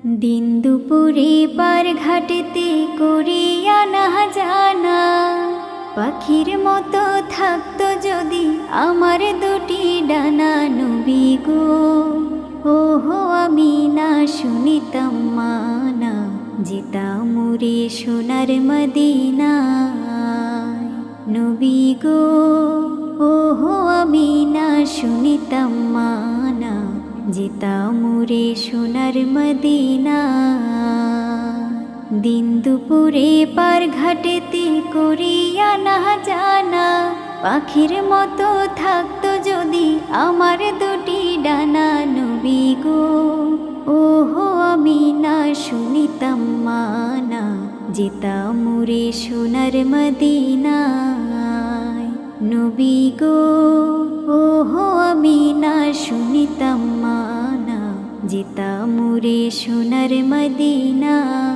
দিন দুপুরে পার ঘাটেতে করিয়া না জানা, পাখির মতো থাকতো যদি আমার দুটি ডানা। নবী গো ওহো আমি না শুনিতাম মানা, যেতাম মুরে সোনার মদিনায়। নবী গো ওহো আমি না শুনিতাম মানা, যেতাম মুরে সোনার মদিনায়। দিন দুপুরে পার ঘাটেতে করিয়া না জানা, পাখির মতো থাকতো যদি আমার দুটি ডানা। নবী গো ওহো আমি না শুনিতাম মানা, যেতাম মুরে সোনার মদিনায়। নবী গো ওহো আমি না শুনিতাম মানা, যেতাম মুরে সোনার মদিনায়।